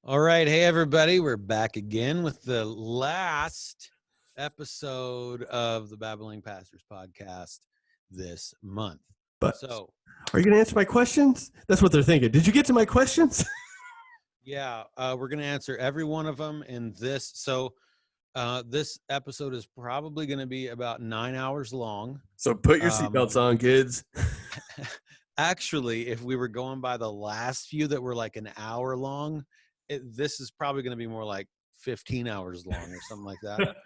All right. Hey, everybody. We're back again with the last episode of the Babbling Pastors podcast this month. But So, are you going to answer my questions? That's what they're thinking. Did you get to my questions? yeah, we're going to answer every one of them in this. So, this episode is probably going to be about 9 hours long. So put your seatbelts on, kids. Actually, if we were going by the last few that were like an hour long, this is probably going to be more like 15 hours long or something like that.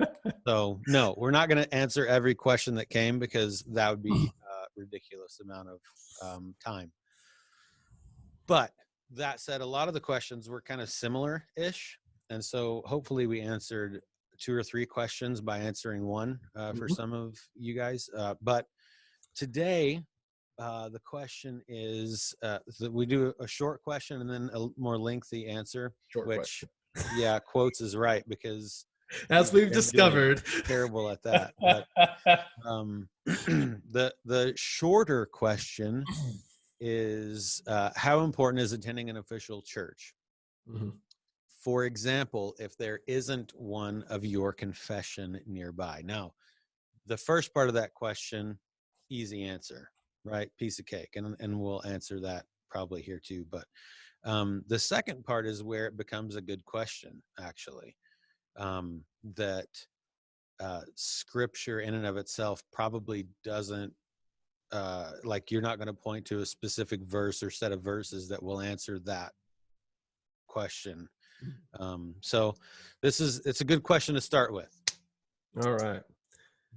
So no, we're not going to answer every question that came because that would be a ridiculous amount of time. But that said, a lot of the questions were kind of similar-ish. And so hopefully we answered 2 or 3 questions by answering one for some of you guys. But today, the question is that we do a short question and then a more lengthy answer. Short which, yeah, quotes is right because as we've discovered, terrible at that. But the shorter question is how important is attending an official church? Mm-hmm. For example, if there isn't one of your confession nearby. Now, the first part of that question, easy answer. Right, piece of cake, and we'll answer that probably here too. But the second part is where it becomes a good question, actually. That Scripture in and of itself probably doesn't like you're not going to point to a specific verse or set of verses that will answer that question. So it's a good question to start with. All right.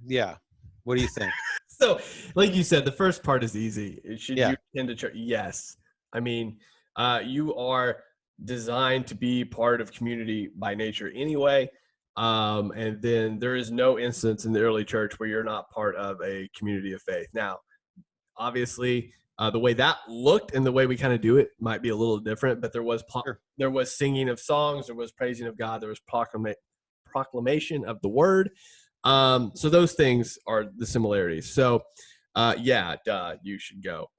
Yeah. What do you think? So, like you said, the first part is easy. Should Yeah. you attend a church? Yes. I mean, you are designed to be part of community by nature anyway. And then there is no instance in the early church where you're not part of a community of faith. Now, obviously, the way that looked and the way we kind of do it might be a little different, but there was singing of songs, there was praising of God, there was proclamation of the word. So those things are the similarities. So, you should go.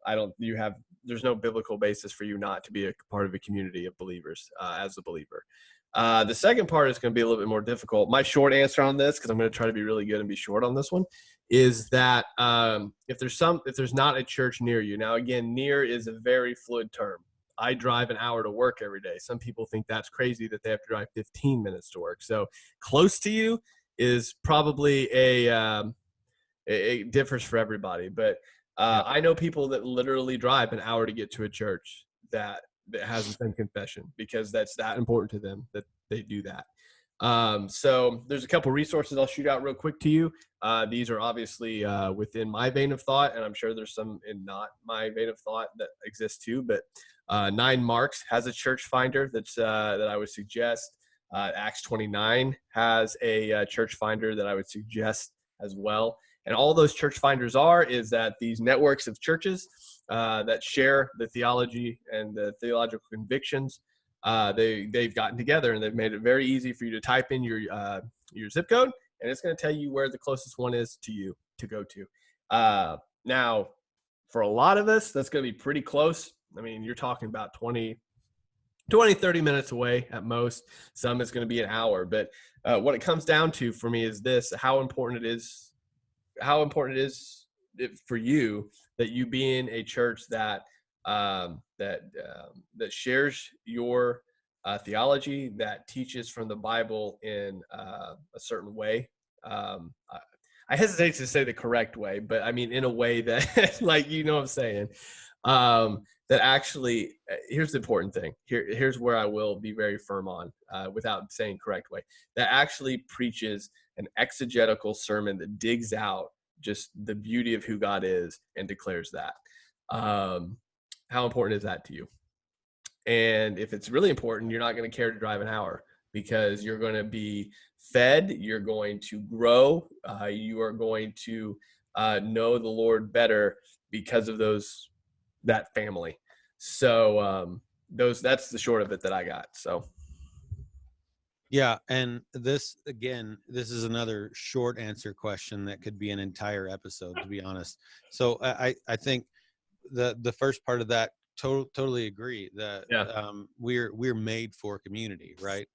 There's no biblical basis for you not to be a part of a community of believers as a believer. The second part is going to be a little bit more difficult. My short answer on this, because I'm going to try to be really good and be short on this one, is that if there's not a church near you. Now, again, near is a very fluid term. I drive an hour to work every day. Some people think that's crazy that they have to drive 15 minutes to work. So close to you is probably it differs for everybody. But I know people that literally drive an hour to get to a church that has the same confession because that's that important to them that they do that. So there's a couple resources I'll shoot out real quick to you. These are obviously within my vein of thought, and I'm sure there's some in not my vein of thought that exist too. But 9 Marks has a church finder that I would suggest. Acts 29 has a church finder that I would suggest as well. And all those church finders is that these networks of churches that share the theology and the theological convictions, they've gotten together and they've made it very easy for you to type in your zip code, and it's going to tell you where the closest one is to you to go to. Now, for a lot of us, that's going to be pretty close. I mean, you're talking about 20, 30 minutes away at most. Some it's going to be an hour. But what it comes down to for me is this: how important it is for you that you be in a church that shares your theology, that teaches from the Bible in a certain way. I hesitate to say the correct way, but I mean in a way that, like, you know what I'm saying. That actually, here's the important thing. Here's where I will be very firm on, without saying correct way. That actually preaches an exegetical sermon that digs out just the beauty of who God is and declares that. How important is that to you? And if it's really important, you're not going to care to drive an hour because you're going to be fed. You're going to grow. You are going to know the Lord better because of that family. So that's the short of it that I got. So. Yeah, and this is another short answer question that could be an entire episode, to be honest. So I think the first part of that totally agree that Yeah. we're made for community, right?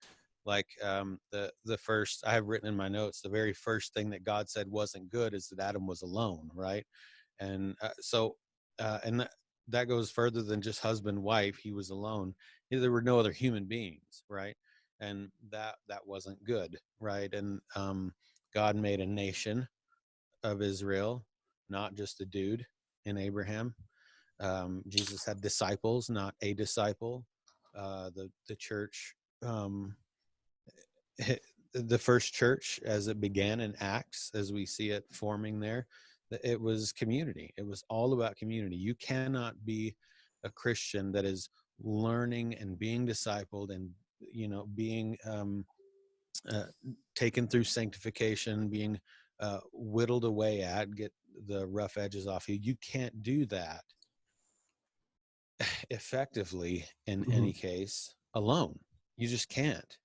Like the first, I have written in my notes, the very first thing that God said wasn't good is that Adam was alone, right? And and that goes further than just husband wife. He was alone. There were no other human beings, right? And that wasn't good, right? And God made a nation of Israel, not just a dude in Abraham. Jesus had disciples, not a disciple. The church, the first church, as it began in Acts, as we see it forming there, it was community. It was all about community. You cannot be a Christian that is learning and being discipled and being uh, taken through sanctification, being whittled away at, get the rough edges off you. You can't do that effectively in any case alone. You just can't.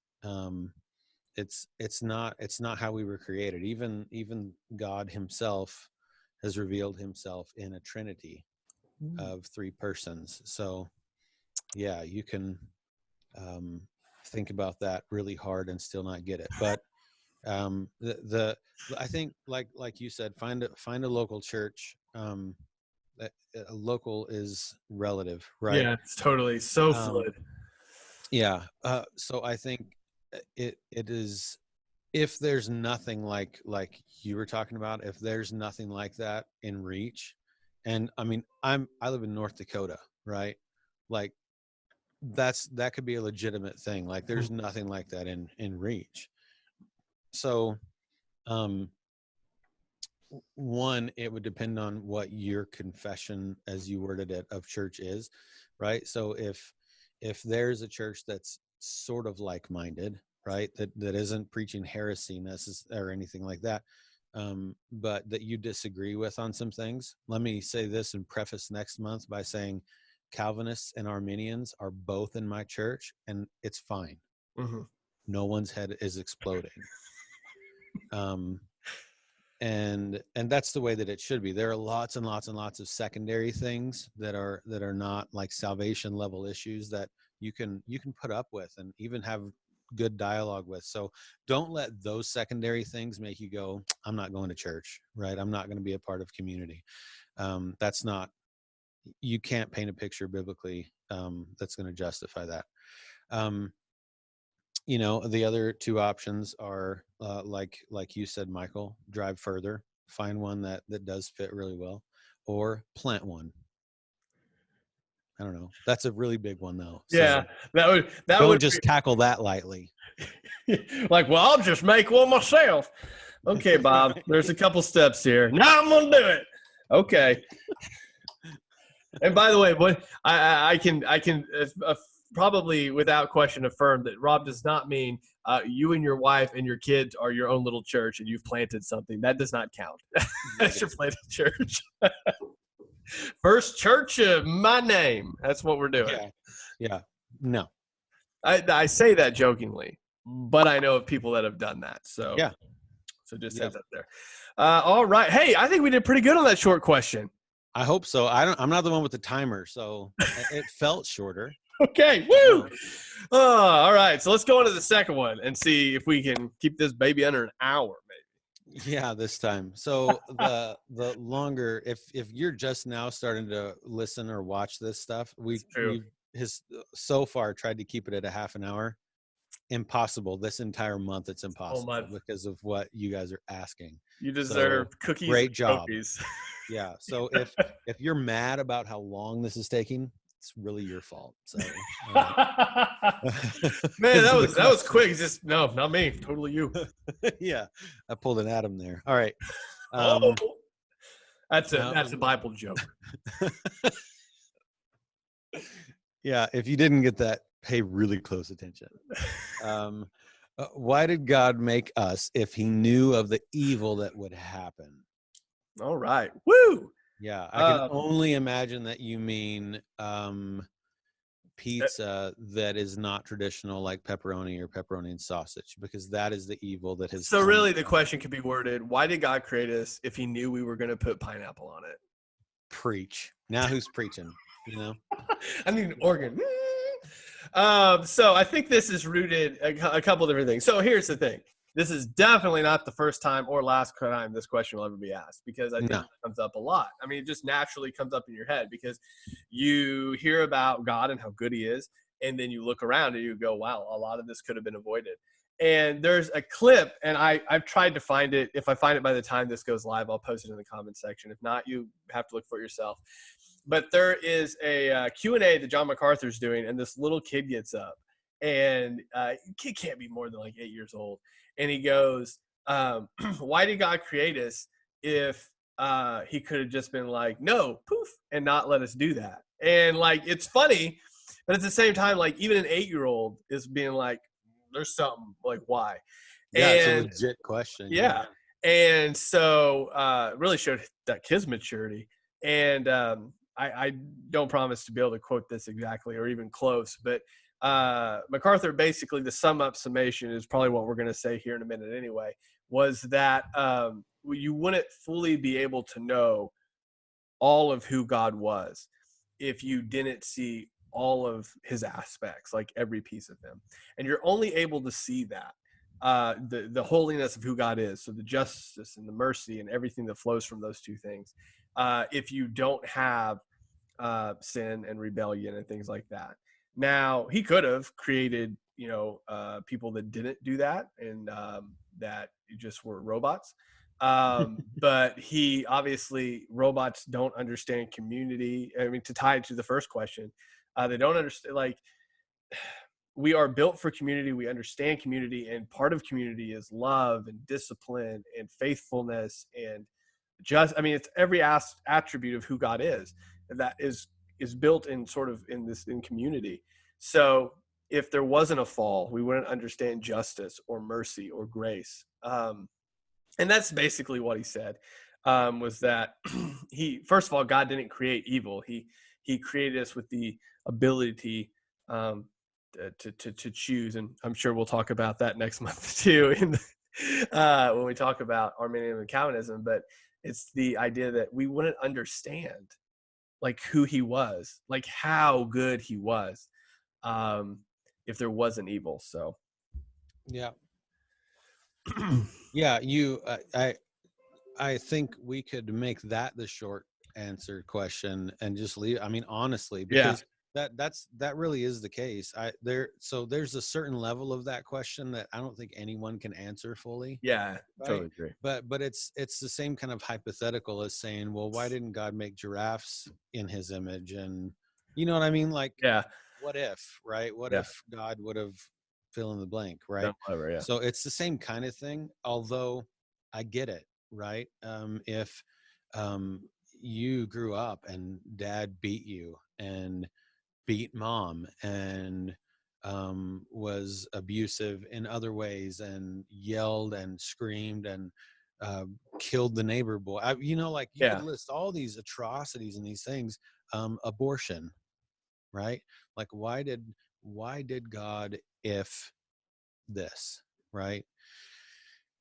It's not how we were created. Even God himself has revealed himself in a trinity of three persons. So yeah, you can think about that really hard and still not get it. But the I think like you said, find a local church. A local is relative, right? Yeah, it's totally so Um, fluid. yeah. So I think it is, if there's nothing like you were talking about, if there's nothing like that in reach, and I mean, I live in North Dakota, right? Like that could be a legitimate thing. Like there's nothing like that in reach. So, um, one, it would depend on what your confession, as you worded it, of church is, right? So if there's a church that's sort of like-minded, right, that isn't preaching heresy or anything like that, but that you disagree with on some things, let me say this and preface next month by saying Calvinists and Arminians are both in my church, and it's fine. No one's head is exploding. And that's the way that it should be. There are lots and lots and lots of secondary things that are not like salvation level issues that you can put up with and even have good dialogue with. So don't let those secondary things make you go, I'm not going to church, right? I'm not going to be a part of community. That's not, you can't paint a picture biblically that's going to justify that. The other two options are like you said, Michael, drive further, find one that does fit really well, or plant one. I don't know. That's a really big one though. Yeah, So that don't would just tackle that lightly. like, well, I'll just make one myself. Okay, Bob, there's a couple steps here. Now I'm gonna do it. Okay. And by the way, what I can probably without question affirm that Rob does not mean you and your wife and your kids are your own little church and you've planted something. That does not count. That's your planted church. First church of my name. That's what we're doing. Yeah. No. I say that jokingly, but I know of people that have done that. So Yeah. So just heads up there. All right. Hey, I think we did pretty good on that short question. I hope so. I'm not the one with the timer, so it felt shorter. Okay. Woo! All right. So let's go into the second one and see if we can keep this baby under an hour, maybe. Yeah, this time. So the longer, if you're just now starting to listen or watch this stuff, we've so far tried to keep it at a half an hour. Impossible. This entire month, it's impossible because of what you guys are asking. You deserve cookies. Great and job. Cookies. Yeah. So if you're mad about how long this is taking, it's really your fault. So man, that was quick. Just no, not me. Totally you. Yeah, I pulled an Adam there. All right. That's a Bible joke. Yeah, if you didn't get that, pay really close attention. Why did God make us if he knew of the evil that would happen? All right. Woo! Yeah, I can only imagine that you mean pizza that is not traditional, like pepperoni or pepperoni and sausage, because that is the evil that has. So really the question could be worded, why did God create us if he knew we were going to put pineapple on it? Preach. Now who's preaching? you know? I need an organ. So I think this is rooted a couple different things. So here's the thing. This is definitely not the first time or last time this question will ever be asked, because I think No. it comes up a lot. I mean, it just naturally comes up in your head because you hear about God and how good he is. And then you look around and you go, wow, a lot of this could have been avoided. And there's a clip, and I've tried to find it. If I find it by the time this goes live, I'll post it in the comment section. If not, you have to look for it yourself. But there is a Q&A that John MacArthur's doing, and this little kid gets up, and kid can't be more than like 8 years old. And he goes, why did God create us if he could have just been like, no, poof, and not let us do that? And like, it's funny, but at the same time, like even an 8-year-old is being like, there's something, like, why? Yeah, it's a And legit question. yeah. And so really showed that kid's maturity. And I don't promise to be able to quote this exactly or even close, but MacArthur, basically the summation is probably what we're going to say here in a minute anyway, was that you wouldn't fully be able to know all of who God was if you didn't see all of his aspects, like every piece of him. And you're only able to see that, the holiness of who God is, so the justice and the mercy and everything that flows from those two things, if you don't have sin and rebellion and things like that. Now, he could have created, people that didn't do that, and that just were robots. But he obviously, robots don't understand community. I mean, to tie it to the first question, they don't understand, like, we are built for community. We understand community, and part of community is love and discipline and faithfulness and it's every attribute of who God is that is built in sort of in community. So if there wasn't a fall, we wouldn't understand justice or mercy or grace. And that's basically what he said, was that first of all, God didn't create evil. He created us with the ability to choose. And I'm sure we'll talk about that next month too, when we talk about Arminianism and Calvinism. But it's the idea that we wouldn't understand like who he was, like how good he was, if there wasn't evil. So Yeah. Yeah, I think we could make that the short answer question and just leave. I mean, honestly, because that really is the case. There's a certain level of that question that I don't think anyone can answer fully. Yeah, right? totally agree. But it's the same kind of hypothetical as saying, well, why didn't God make giraffes in his image? And you know what I mean? Like, what if, right? What if God would have fill in the blank, right? Clever, yeah. So it's the same kind of thing, although I get it, right? If you grew up and dad beat you and beat mom and was abusive in other ways and yelled and screamed and killed the neighbor boy, you could list all these atrocities and these things. Abortion, right? Like, why did God if this, right?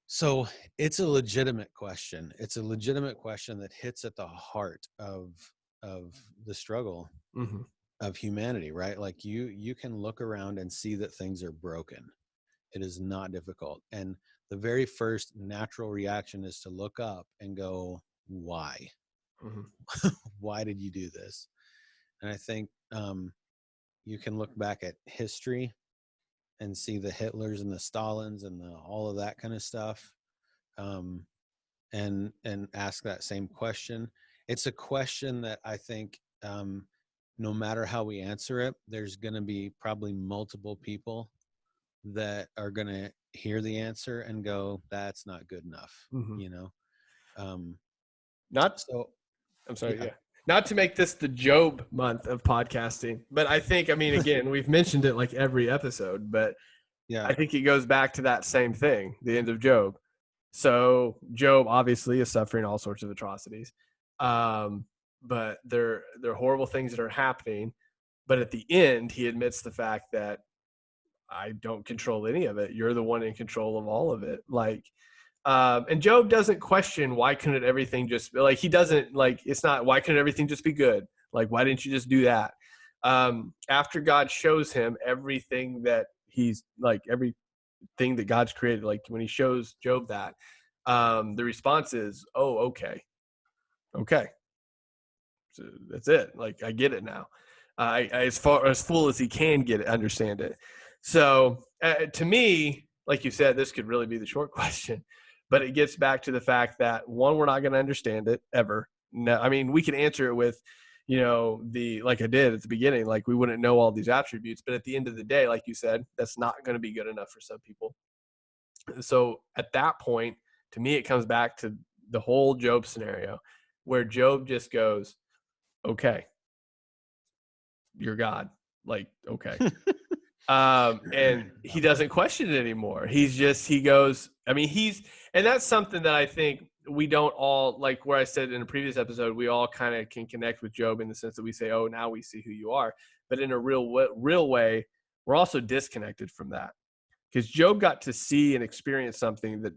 So it's a legitimate question. It's a legitimate question that hits at the heart of the struggle of humanity, right? Like you can look around and see that things are broken. It is not difficult. And the very first natural reaction is to look up and go, why? Why did you do this? And I think you can look back at history and see the Hitlers and the Stalins and all of that kind of stuff, and ask that same question. It's a question that I think no matter how we answer it, there's going to be probably multiple people that are going to hear the answer and go, that's not good enough, I'm sorry. Yeah. Not to make this the Job month of podcasting, but I think, again, we've mentioned it like every episode, but I think it goes back to that same thing, the end of Job. So Job obviously is suffering all sorts of atrocities, but they're horrible things that are happening. But at the end, he admits the fact that I don't control any of it. You're the one in control of all of it. And Job doesn't question why couldn't everything just, like, he doesn't, like, it's not why couldn't everything just be good? Like, why didn't you just do that? After God shows him everything that he's like, everything that God's created, like when he shows Job that, the response is, oh, okay. So that's it. Like, I get it now. As far as full as he can get it, understand it. So to me, like you said, this could really be the short question, but it gets back to the fact that one, we're not going to understand it ever. No, I mean, we can answer it with, like I did at the beginning, like we wouldn't know all these attributes, but at the end of the day, like you said, that's not going to be good enough for some people. So at that point, to me, it comes back to the whole Job scenario where Job just goes, okay, you're God. Like, okay. And he doesn't question it anymore. He goes, and that's something that I think we don't all, like where I said in a previous episode, we all kind of can connect with Job in the sense that we say, oh, now we see who you are. But in a real way, we're also disconnected from that, because Job got to see and experience something that,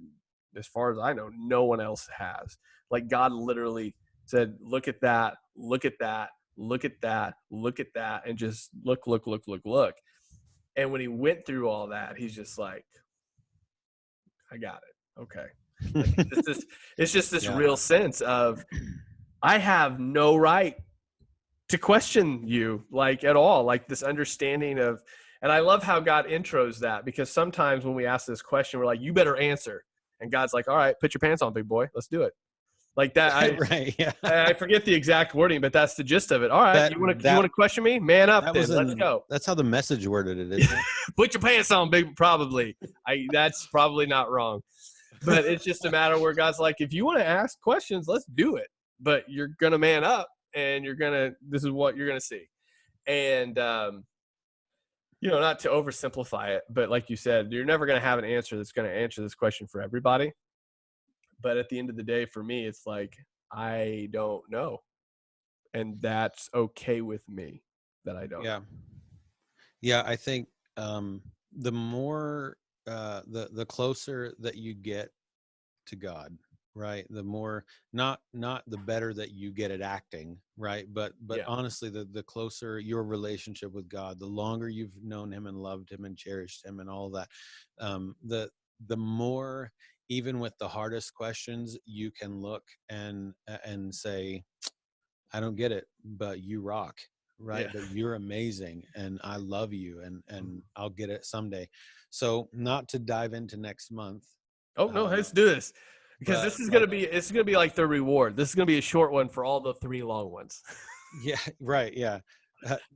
as far as I know, no one else has. Like, God literally said, look at that, look at that, look at that, look at that, and just look. And when he went through all that, he's just like, I got it. Okay. Like, it's just this real sense of, I have no right to question you, like, at all. Like, this understanding of, and I love how God intros that, because sometimes when we ask this question, we're like, you better answer. And God's like, all right, put your pants on, big boy. Let's do it. Like that. Right. Yeah. I forget the exact wording, but that's the gist of it. All right. You want to question me? Man up then. Let's go. That's how the Message worded it, isn't it? Put your pants on, big, probably. That's probably not wrong. But it's just a matter where God's like, if you want to ask questions, let's do it. But you're going to man up, and this is what you're going to see. And, not to oversimplify it, but like you said, you're never going to have an answer that's going to answer this question for everybody. But at the end of the day, for me, it's like, I don't know. And that's okay with me that I don't know. Yeah, I think the more, the closer that you get to God, right? The more, not the better that you get at acting, right? But honestly, the closer your relationship with God, the longer you've known him and loved him and cherished him and all that, the more, even with the hardest questions, you can look and say, I don't get it, but you rock, right? Yeah. But you're amazing, and I love you, and I'll get it someday. So, not to dive into next month. Oh no, let's do this, because this is gonna be like the reward. This is gonna be a short one for all the 3 long ones. Yeah, right. Yeah.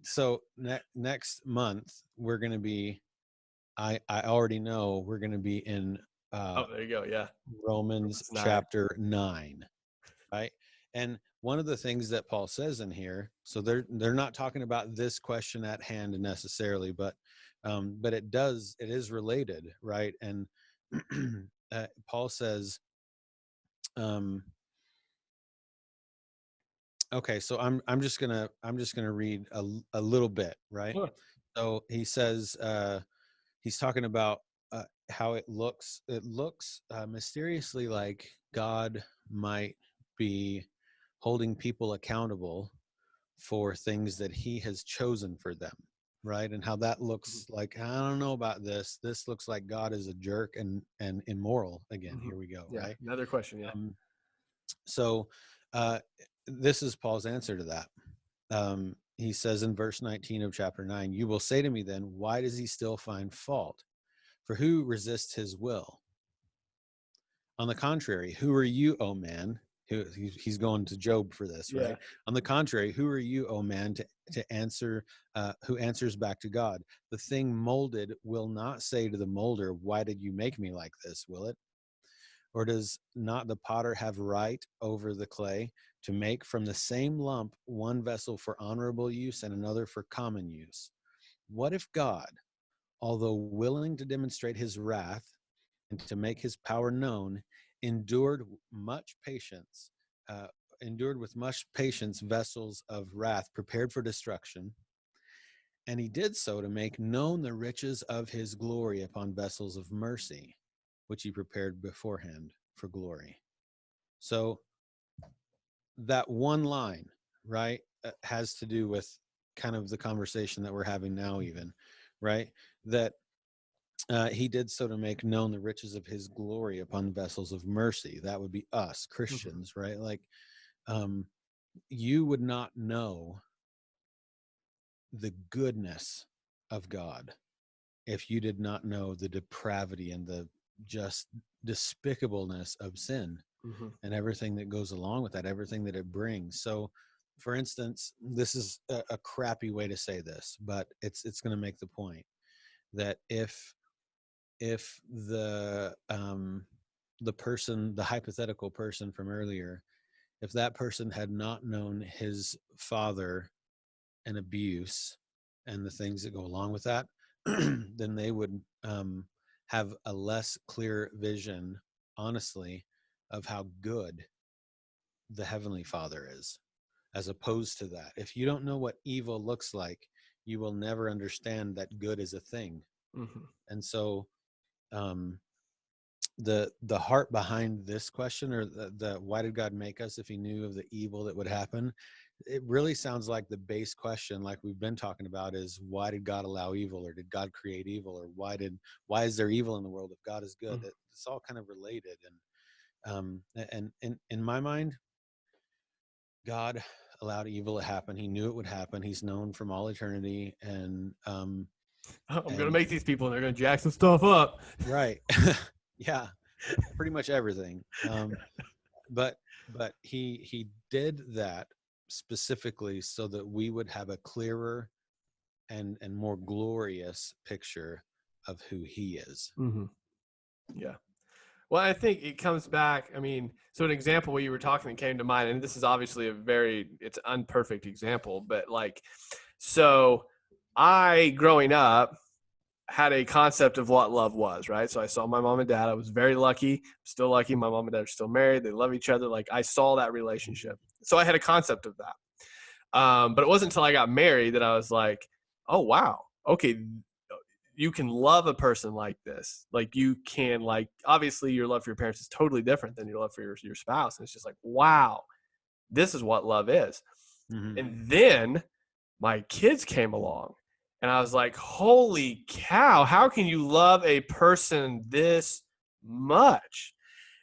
So next month we're gonna be. I already know we're gonna be in. There you go. Yeah. Romans chapter 9, right? And one of the things that Paul says in here, so they're not talking about this question at hand necessarily, but it is related, right? And Paul says, okay, so I'm just gonna read a little bit, right? Sure. So he says, he's talking about how it looks mysteriously like God might be holding people accountable for things that he has chosen for them, right? And how that looks like, I don't know about this. This looks like God is a jerk and immoral again. Here we go, Yeah, right? another question, yeah. So this is Paul's answer to that. He says in verse 19 of chapter 9, you will say to me then, why does he still find fault? For who resists his will? On the contrary, who are you, O man? He's going to Job for this, right? On the contrary, who are you, O man, to answer, who answers back to God? The thing molded will not say to the molder, why did you make me like this, will it? Or does not the potter have right over the clay to make from the same lump one vessel for honorable use and another for common use? What if God, although willing to demonstrate his wrath and to make his power known, endured with much patience vessels of wrath prepared for destruction, and he did so to make known the riches of his glory upon vessels of mercy, which he prepared beforehand for glory. So that one line, right? has to do with kind of the conversation that we're having now, even, right? That he did so to make known the riches of his glory upon vessels of mercy. That would be us Christians, right? Like, you would not know the goodness of God if you did not know the depravity and the just despicableness of sin and everything that goes along with that, everything that it brings. So, for instance, this is a crappy way to say this, but it's going to make the point that if the person, the hypothetical person from earlier, if that person had not known his father and abuse and the things that go along with that, then they would have a less clear vision, honestly, of how good the Heavenly Father is, as opposed to that. If you don't know what evil looks like, you will never understand that good is a thing. And so the heart behind this question, or the why did God make us if he knew of the evil that would happen, it really sounds like the base question, like we've been talking about, is why did God allow evil, or did God create evil, or why is there evil in the world if God is good? It's all kind of related. And in my mind, God allowed evil to happen. He knew it would happen. He's known from all eternity. And I'm gonna make these people, and they're gonna jack some stuff up. Right. Yeah, pretty much everything. But he did that specifically so that we would have a clearer and more glorious picture of who he is. Yeah. Well, I think it comes back. I mean, so an example where you were talking that came to mind, and this is obviously it's an unperfect example, but like, so I, growing up, had a concept of what love was, right? So I saw my mom and dad. I was very lucky, still lucky. My mom and dad are still married. They love each other. Like, I saw that relationship. So I had a concept of that. But it wasn't until I got married that I was like, oh, wow. Okay. You can love a person like this. Like, you can, like, obviously your love for your parents is totally different than your love for your spouse. And it's just like, wow, this is what love is. And then my kids came along. And I was like, holy cow, how can you love a person this much?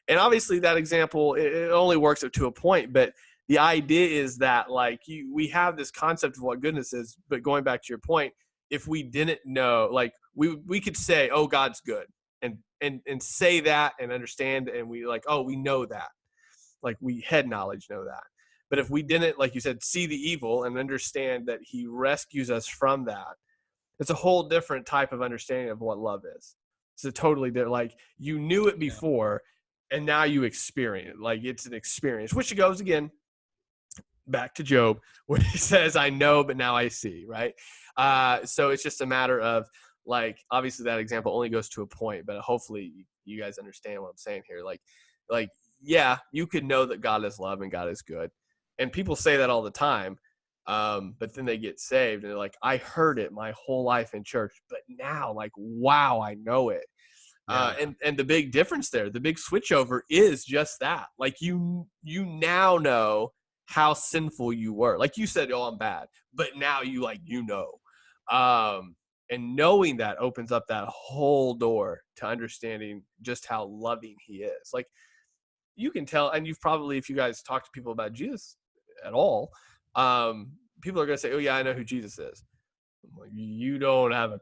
And obviously that example, it only works up to a point, but the idea is that, like, we have this concept of what goodness is, but going back to your point, if we didn't know, like, we could say, oh, God's good, and say that and understand, and we like, oh, we know that, like, we head knowledge know that. But if we didn't, like you said, see the evil and understand that he rescues us from that, it's a whole different type of understanding of what love is. It's a totally different, like, you knew it before and now you experience it. Like, it's an experience, which goes again back to Job, where he says, I know, but now I see, right? So it's just a matter of, like, obviously that example only goes to a point, but hopefully you guys understand what I'm saying here. Like, yeah, you could know that God is love and God is good. And people say that all the time. But then they get saved and they're like, I heard it my whole life in church, but now, like, wow, I know it. Yeah. And the big difference there, the big switchover is just that. Like, you now know how sinful you were. Like you said, oh, I'm bad. But now you, like, you know. And knowing that opens up that whole door to understanding just how loving he is. Like, you can tell, and you've probably, if you guys talk to people about Jesus at all, people are going to say, oh yeah, I know who Jesus is. Like, you don't have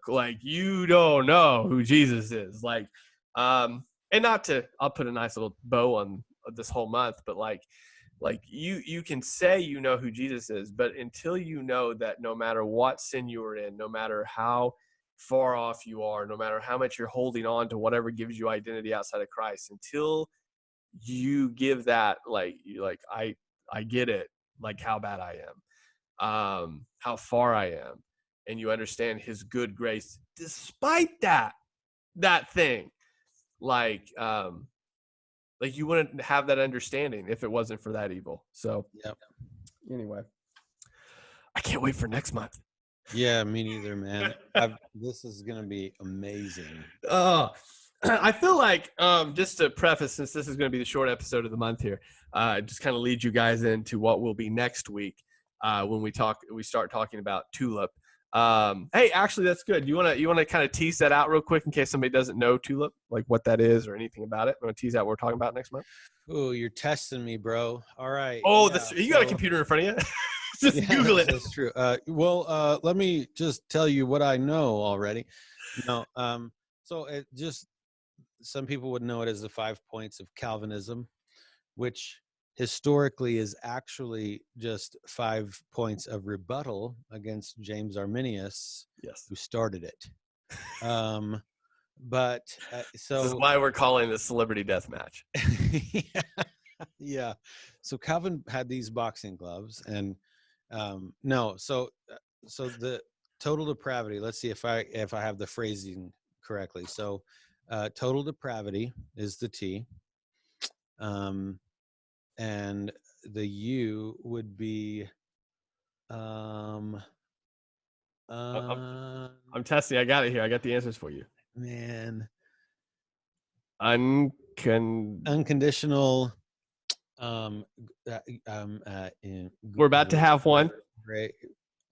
you don't know who Jesus is. Like, and not to, I'll put a nice little bow on this whole month, but like you can say you know who Jesus is, but until you know that no matter what sin you are in, no matter how far off you are, no matter how much you're holding on to whatever gives you identity outside of Christ, until you give that, I get it, like, how bad I am, how far I am, and you understand his good grace despite that thing, like you wouldn't have that understanding if it wasn't for that evil. So yep. Anyway, I can't wait for next month. Yeah, me neither, man. This is gonna be amazing. I feel like, just to preface, since this is going to be the short episode of the month here, just kind of lead you guys into what will be next week. when we start talking about tulip. Hey, actually, that's good. You want to kind of tease that out real quick in case somebody doesn't know tulip, like what that is or anything about it? Want to tease out what we're talking about next month? Oh, you're testing me, bro. All right. Oh, yeah, you got a computer in front of you? Just Google it. That's true. Let me just tell you what I know already. No, so it just, some people would know it as the 5 points of Calvinism, which historically is actually just 5 points of rebuttal against James Arminius, Yes. who started it. But so this is why we're calling this celebrity death match. yeah. So Calvin had these boxing gloves, and so the total depravity. Let's see if I have the phrasing correctly. So total depravity is the T, and the U would be I'm testing. I got it here. I got the answers for you. Man, unconditional. We're about to have one. Great.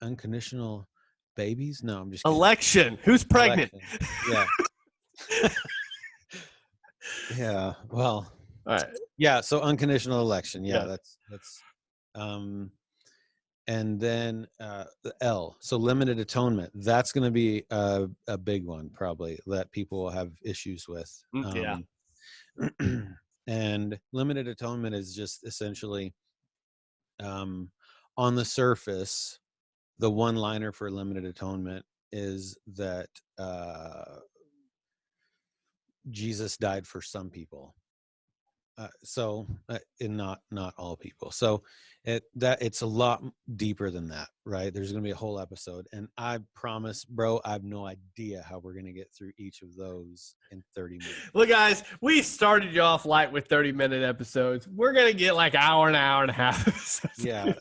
Unconditional babies? No, I'm just kidding. Election. Who's pregnant? Election. Yeah. Yeah. Well. All right. Yeah. So unconditional election. Yeah. Yeah. That's. And then the L. So limited atonement. That's going to be a big one, probably, that people will have issues with. Yeah. And limited atonement is just essentially, on the surface, the one-liner for limited atonement is that Jesus died for some people, and not all people. So it's a lot deeper than that, right? There's going to be a whole episode, and I promise, bro, I have no idea how we're going to get through each of those in 30 minutes. Look, guys, we started you off light with 30-minute episodes. We're going to get like hour and a half episodes. Yeah,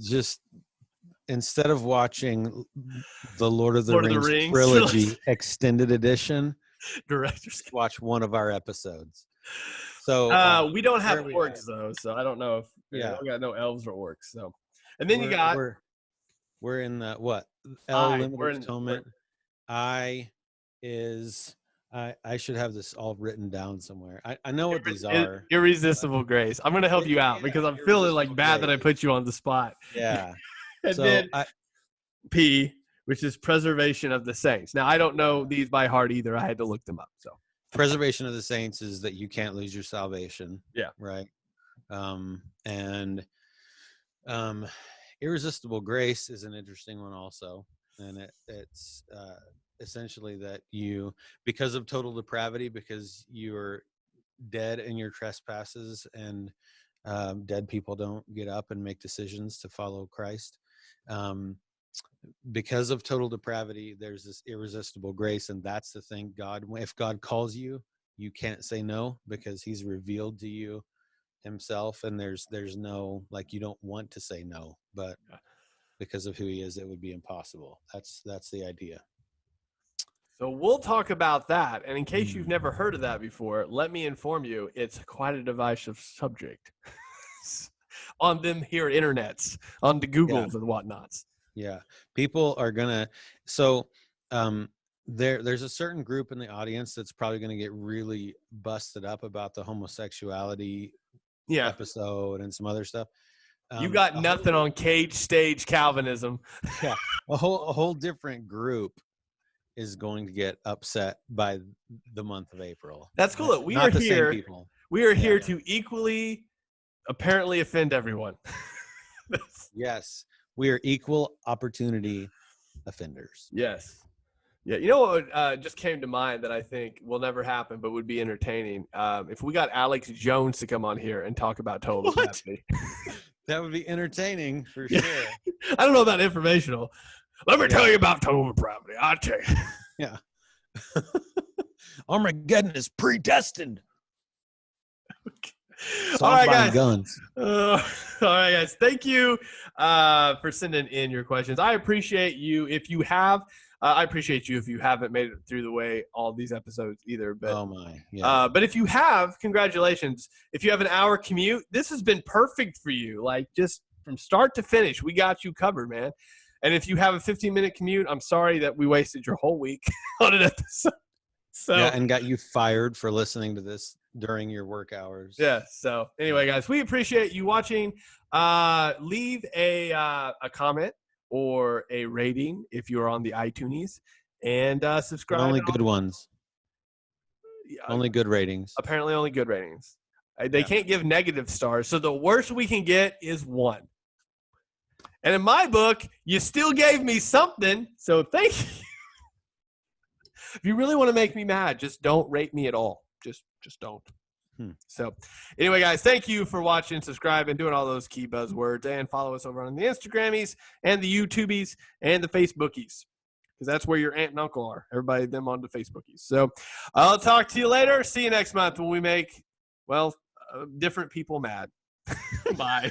just instead of watching the Lord of the Rings trilogy extended edition, directors, watch one of our episodes. So we don't have orcs though, so I don't know if we got no elves or orcs. So, and then you got we're in the what? L limited atonement. I should have this all written down somewhere. I know what these are. Irresistible grace. I'm going to help you out because I'm feeling like bad that I put you on the spot. Yeah. And so then P, which is preservation of the saints. Now I don't know these by heart either. I had to look them up. So. Preservation of the saints is that you can't lose your salvation. Yeah. Right. And irresistible grace is an interesting one also. And it's essentially that you, because of total depravity, because you're dead in your trespasses, and dead people don't get up and make decisions to follow Christ. Because of total depravity, there's this irresistible grace, and that's the thing. If God calls you, you can't say no, because he's revealed to you himself, and there's no, like, you don't want to say no, but because of who he is, it would be impossible. That's the idea. So we'll talk about that, and in case you've never heard of that before, let me inform you, it's quite a divisive subject on them here internets, on the Googles and whatnots. Yeah, people are gonna. So there's a certain group in the audience that's probably gonna get really busted up about the homosexuality episode and some other stuff. You got nothing on cage stage Calvinism. Yeah, a whole different group is going to get upset by the month of April. That's cool. We are here. We are here to equally, apparently, offend everyone. Yes. We are equal opportunity offenders. Yes. Yeah. You know what just came to mind that I think will never happen, but would be entertaining? If we got Alex Jones to come on here and talk about total depravity. That would be entertaining for sure. I don't know about informational. Let me tell you about total depravity. I'll tell you. Yeah. Armageddon is predestined. All right, guys. Guns. All right, guys. Thank you for sending in your questions. I appreciate you. If you have, I appreciate you if you haven't made it through the way all these episodes either. But, oh my, yeah. But if you have, congratulations. If you have an hour commute, this has been perfect for you. Like, just from start to finish. We got you covered, man. And if you have a 15-minute commute, I'm sorry that we wasted your whole week on an episode. So, yeah, and got you fired for listening to this during your work hours. Yeah. So anyway, guys, we appreciate you watching. Leave a comment or a rating if you're on the iTunes, and subscribe. But only good ones. Only good ratings. Apparently, only good ratings. They can't give negative stars, so the worst we can get is 1. And in my book, you still gave me something, so thank you. If you really want to make me mad, just don't rate me at all. Just don't. So anyway, guys, thank you for watching, subscribing, doing all those key buzzwords, and follow us over on the Instagrammies and the YouTubies and the Facebookies, because that's where your aunt and uncle are. Everybody, them on the Facebookies. So I'll talk to you later. See you next month when we make, well, different people mad. Bye.